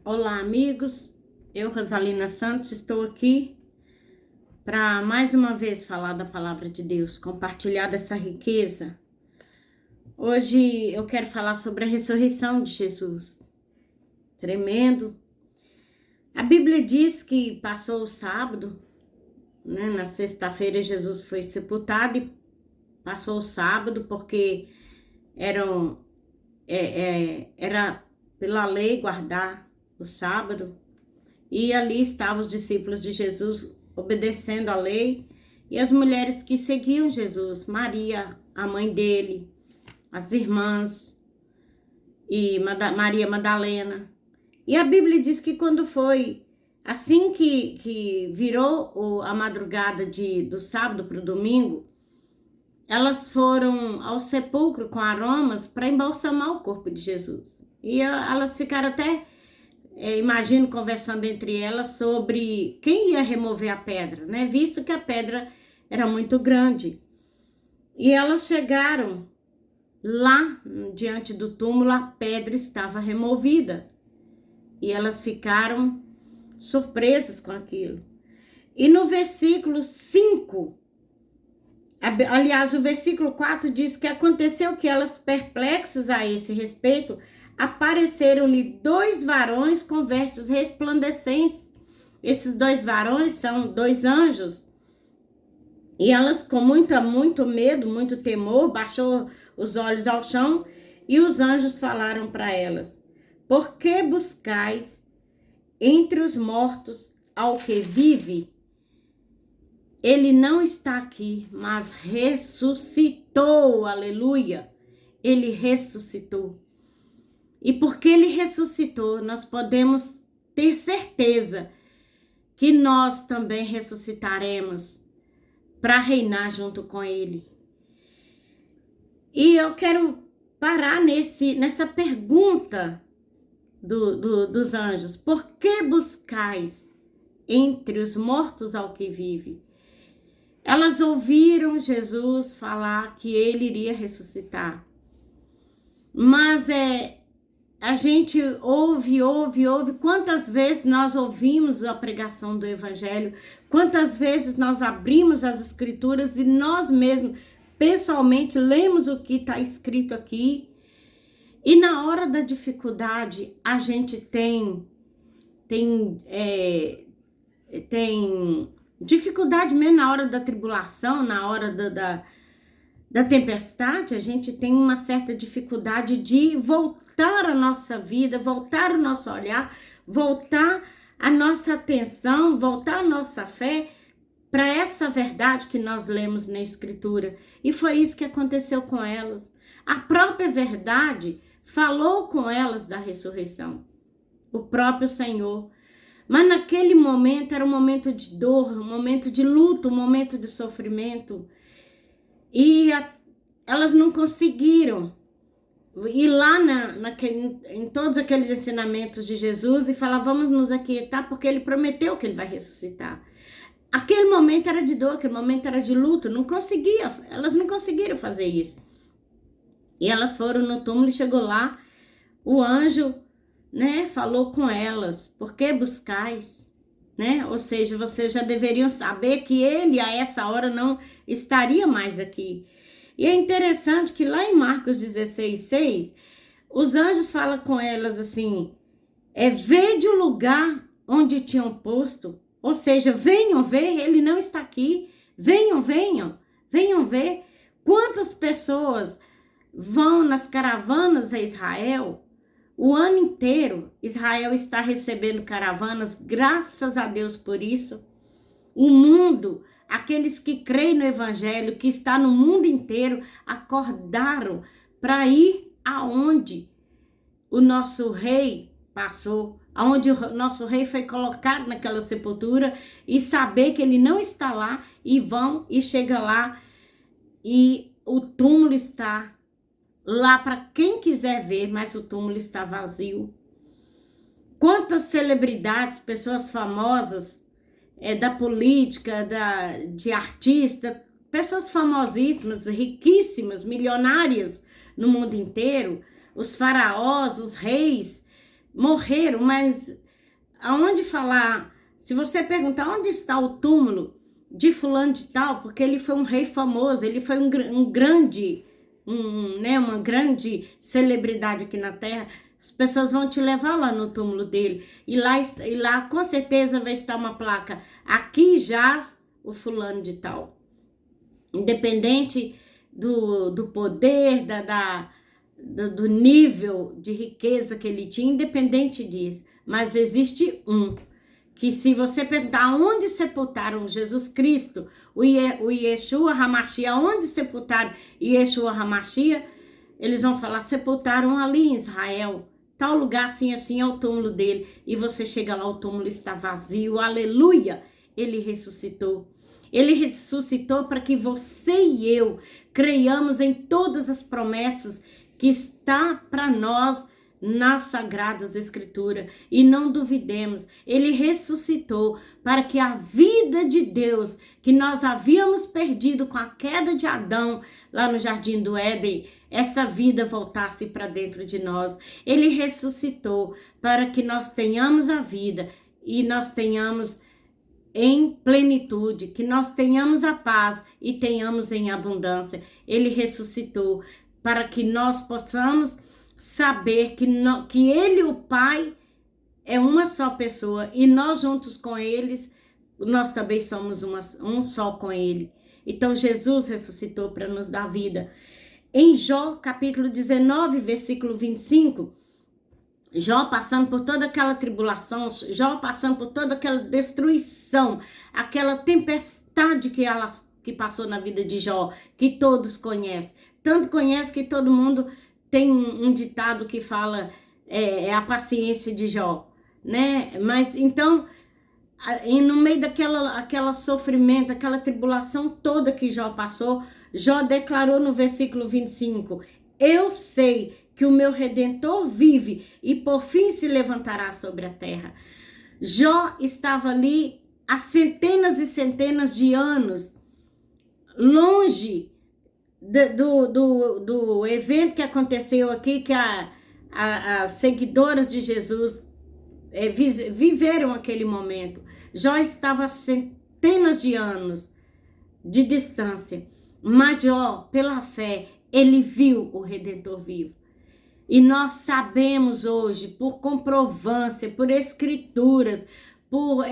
Olá, amigos. Eu, Rosalina Santos, estou aqui para mais uma vez falar da palavra de Deus, compartilhar dessa riqueza. Hoje eu quero falar sobre a ressurreição de Jesus. Tremendo. A Bíblia diz que passou o sábado, né? Na sexta-feira Jesus foi sepultado e passou o sábado porque eram, era pela lei guardar o sábado. E ali estavam os discípulos de Jesus obedecendo à lei e as mulheres que seguiam Jesus, Maria, a mãe dele, as irmãs e Maria Madalena. E a Bíblia diz que quando foi assim que virou a madrugada do sábado para o domingo, elas foram ao sepulcro com aromas para embalsamar o corpo de Jesus. E elas ficaram até imagino conversando entre elas sobre quem ia remover a pedra, né? Visto que a pedra era muito grande. E elas chegaram lá diante do túmulo, a pedra estava removida. E elas ficaram surpresas com aquilo. E no versículo 5, aliás, o versículo 4 diz que aconteceu que elas, perplexas a esse respeito, apareceram-lhe 2 varões com vestes resplandecentes. Esses 2 varões são 2 anjos. E elas, com muito medo, muito temor, baixou os olhos ao chão e os anjos falaram para elas: por que buscais entre os mortos ao que vive? Ele não está aqui, mas ressuscitou, aleluia. Ele ressuscitou. E porque ele ressuscitou, nós podemos ter certeza que nós também ressuscitaremos para reinar junto com ele. E eu quero parar nessa pergunta dos anjos: por que buscais entre os mortos ao que vive? Elas ouviram Jesus falar que ele iria ressuscitar. Mas a gente ouve. Quantas vezes nós ouvimos a pregação do Evangelho? Quantas vezes nós abrimos as Escrituras e nós mesmos, pessoalmente, lemos o que está escrito aqui? E na hora da dificuldade, a gente tem dificuldade mesmo na hora da tribulação, na hora da tempestade, a gente tem uma certa dificuldade de voltar a nossa vida, voltar o nosso olhar, voltar a nossa atenção, voltar a nossa fé para essa verdade que nós lemos na Escritura. E foi isso que aconteceu com elas. A própria verdade falou com elas da ressurreição, o próprio Senhor. Mas naquele momento era um momento de dor, um momento de luto, um momento de sofrimento. E elas não conseguiram ir lá em todos aqueles ensinamentos de Jesus e falar: vamos nos aquietar, porque ele prometeu que ele vai ressuscitar. Aquele momento era de dor, aquele momento era de luto, elas não conseguiram fazer isso. E elas foram no túmulo e chegou lá, o anjo, né, falou com elas: por que buscais? Né? Ou seja, vocês já deveriam saber que ele a essa hora não estaria mais aqui. E é interessante que lá em Marcos 16:6, os anjos falam com elas assim: vede o lugar onde tinham posto. Ou seja, venham ver, ele não está aqui. Venham ver. Quantas pessoas vão nas caravanas a Israel? O ano inteiro, Israel está recebendo caravanas, graças a Deus por isso. O mundo, aqueles que creem no Evangelho, que está no mundo inteiro, acordaram para ir aonde o nosso rei passou, aonde o nosso rei foi colocado naquela sepultura, e saber que ele não está lá, e vão e chega lá, e o túmulo está lá para quem quiser ver, mas o túmulo está vazio. Quantas celebridades, pessoas famosas, da política, de artista, pessoas famosíssimas, riquíssimas, milionárias no mundo inteiro, os faraós, os reis, morreram, mas aonde falar, se você perguntar onde está o túmulo de fulano de tal, porque ele foi um rei famoso, ele foi um grande, né, uma grande celebridade aqui na Terra, as pessoas vão te levar lá no túmulo dele, e lá com certeza vai estar uma placa, aqui jaz o fulano de tal. Independente do poder, do nível de riqueza que ele tinha, independente disso. Mas existe um, que se você perguntar onde sepultaram Jesus Cristo, o Yeshua HaMashiach, onde sepultaram Yeshua HaMashiach, eles vão falar, sepultaram ali em Israel, tal lugar assim, assim é o túmulo dele. E você chega lá, o túmulo está vazio, aleluia, ele ressuscitou. Ele ressuscitou para que você e eu creiamos em todas as promessas que está para nós nas Sagradas Escrituras. E não duvidemos, ele ressuscitou para que a vida de Deus, que nós havíamos perdido com a queda de Adão lá no Jardim do Éden, essa vida voltasse para dentro de nós. Ele ressuscitou para que nós tenhamos a vida e nós tenhamos em plenitude, que nós tenhamos a paz e tenhamos em abundância. Ele ressuscitou para que nós possamos saber que Ele, o Pai, é uma só pessoa e nós juntos com eles, nós também somos um só com Ele. Então Jesus ressuscitou para nos dar vida. Em Jó, capítulo 19, versículo 25, Jó passando por toda aquela tribulação, Jó passando por toda aquela destruição, aquela tempestade que passou na vida de Jó, que todos conhecem. Tanto conhece que todo mundo tem um ditado que fala a paciência de Jó, né? Mas então, no meio daquela sofrimento, aquela tribulação toda que Jó passou, Jó declarou no versículo 25, eu sei que o meu Redentor vive e por fim se levantará sobre a terra. Jó estava ali há centenas e centenas de anos, longe do evento que aconteceu aqui, que as seguidoras de Jesus viveram aquele momento. Jó estava a centenas de anos de distância, mas Jó, pela fé, ele viu o Redentor vivo. E nós sabemos hoje, por comprovância, por escrituras, por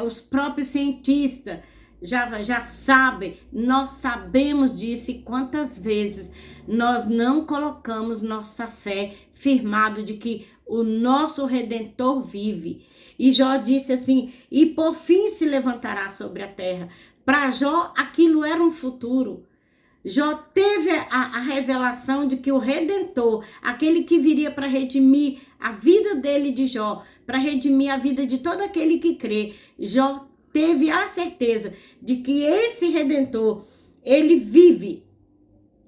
os próprios cientistas já sabem, nós sabemos disso e quantas vezes nós não colocamos nossa fé firmado de que o nosso Redentor vive. E Jó disse assim, e por fim se levantará sobre a terra. Para Jó, aquilo era um futuro. Jó teve a revelação de que o Redentor, aquele que viria para redimir a vida dele de Jó, para redimir a vida de todo aquele que crê, Jó teve a certeza de que esse Redentor, ele vive.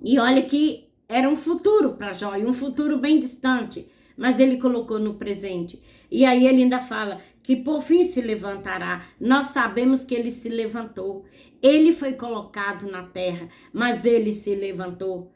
E olha que era um futuro para Jó, e um futuro bem distante, mas ele colocou no presente. E aí ele ainda fala que por fim se levantará. Nós sabemos que ele se levantou. Ele foi colocado na terra, mas ele se levantou.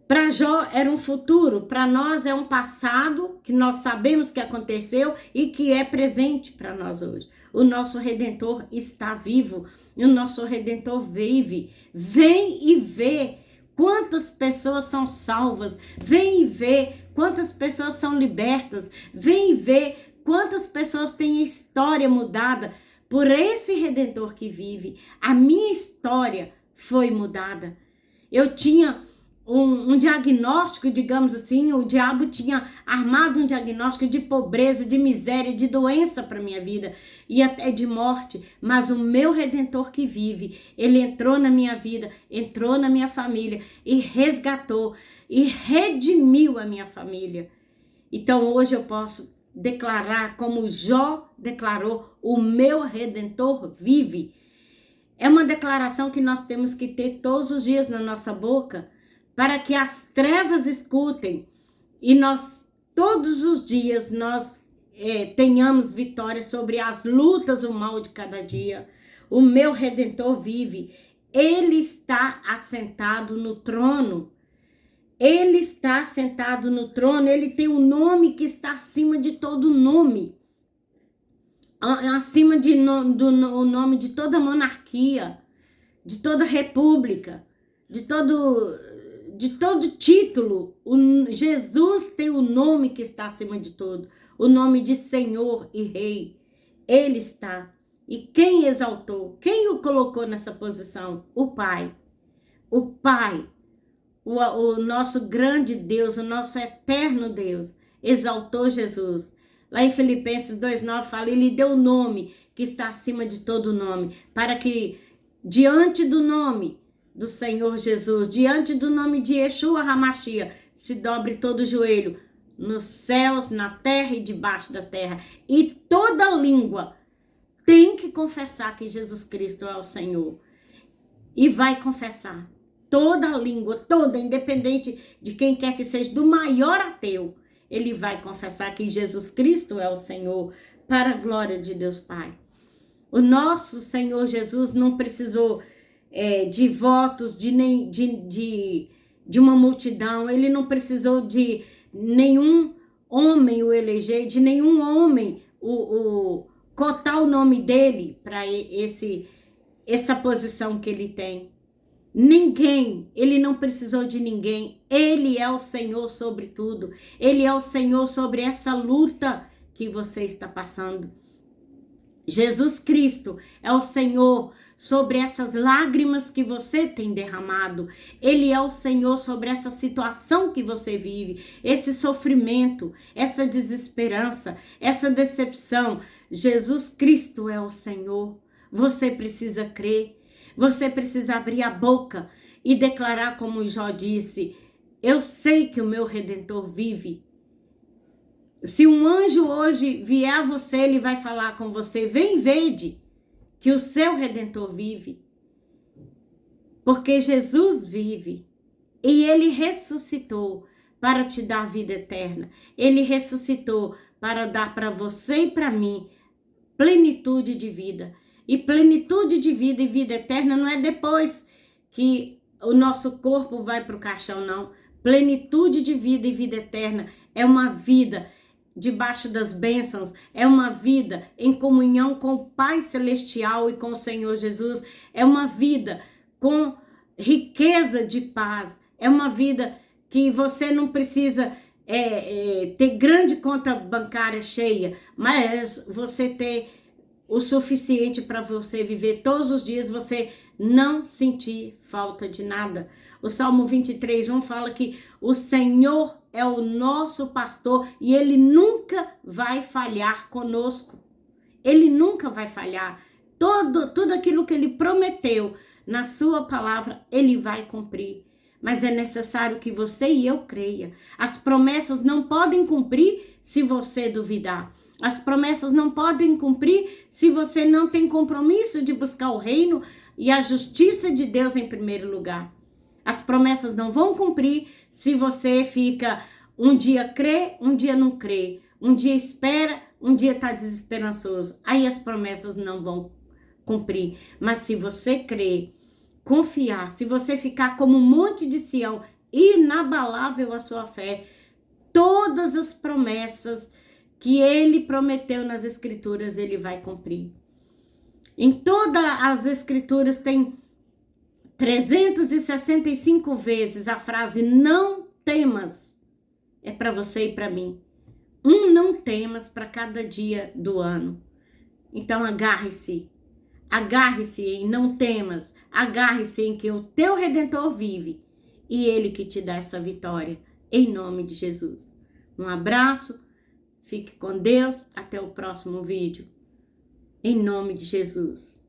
Para Jó era um futuro, para nós é um passado que nós sabemos que aconteceu e que é presente para nós hoje. O nosso Redentor está vivo, e o nosso Redentor vive. Vem e vê quantas pessoas são salvas, vem e vê quantas pessoas são libertas, vem e vê quantas pessoas têm história mudada por esse Redentor que vive. A minha história foi mudada. Eu tinha um diagnóstico, digamos assim, o diabo tinha armado um diagnóstico de pobreza, de miséria, de doença para minha vida e até de morte, mas o meu Redentor que vive, ele entrou na minha vida, entrou na minha família e resgatou e redimiu a minha família. Então hoje eu posso declarar como Jó declarou, o meu Redentor vive. É uma declaração que nós temos que ter todos os dias na nossa boca, para que as trevas escutem e nós, todos os dias, nós tenhamos vitória sobre as lutas, o mal de cada dia. O meu Redentor vive, ele está assentado no trono. Ele está sentado no trono, ele tem um nome que está acima de todo nome, acima do nome de toda monarquia, de toda república, de todo título. Jesus tem o nome que está acima de todo, o nome de Senhor e Rei. Ele está. E quem exaltou? Quem o colocou nessa posição? O Pai. O Pai, o nosso grande Deus, o nosso eterno Deus, exaltou Jesus. Lá em Filipenses 2,9 fala, ele deu o nome que está acima de todo nome, para que diante do nome do Senhor Jesus, diante do nome de Yeshua HaMashiach, se dobre todo o joelho, nos céus, na terra e debaixo da terra, e toda língua tem que confessar que Jesus Cristo é o Senhor. E vai confessar. Toda língua, toda, independente de quem quer que seja, do maior ateu, ele vai confessar que Jesus Cristo é o Senhor, para a glória de Deus Pai. O nosso Senhor Jesus não precisou de votos de uma multidão, ele não precisou de nenhum homem o eleger, de nenhum homem cotar o nome dele para essa posição que ele tem. Ninguém, ele não precisou de ninguém, ele é o Senhor sobre tudo, ele é o Senhor sobre essa luta que você está passando. Jesus Cristo é o Senhor sobre essas lágrimas que você tem derramado, ele é o Senhor sobre essa situação que você vive, esse sofrimento, essa desesperança, essa decepção. Jesus Cristo é o Senhor, você precisa crer. Você precisa abrir a boca e declarar como Jó disse, eu sei que o meu Redentor vive. Se um anjo hoje vier a você, ele vai falar com você, vem vede que o seu Redentor vive. Porque Jesus vive e ele ressuscitou para te dar vida eterna. Ele ressuscitou para dar para você e para mim plenitude de vida. E plenitude de vida e vida eterna não é depois que o nosso corpo vai para o caixão, não. Plenitude de vida e vida eterna é uma vida debaixo das bênçãos, é uma vida em comunhão com o Pai Celestial e com o Senhor Jesus, é uma vida com riqueza de paz, é uma vida que você não precisa ter grande conta bancária cheia, mas você ter o suficiente para você viver todos os dias, você não sentir falta de nada. O Salmo 23:1 fala que o Senhor é o nosso pastor e ele nunca vai falhar conosco. Ele nunca vai falhar. Tudo aquilo que ele prometeu na sua palavra, ele vai cumprir. Mas é necessário que você e eu creia. As promessas não podem cumprir se você duvidar. As promessas não podem cumprir se você não tem compromisso de buscar o reino e a justiça de Deus em primeiro lugar. As promessas não vão cumprir se você fica um dia crê, um dia não crê. Um dia espera, um dia está desesperançoso. Aí as promessas não vão cumprir. Mas se você crer, confiar, se você ficar como um monte de Sião, inabalável a sua fé, todas as promessas que ele prometeu nas escrituras, ele vai cumprir. Em todas as escrituras tem 365 vezes a frase não temas. É para você e para mim. Não temas para cada dia do ano. Então agarre-se em não temas, agarre-se em que o teu Redentor vive e ele que te dá essa vitória, em nome de Jesus. Um abraço. Fique com Deus, até o próximo vídeo. Em nome de Jesus.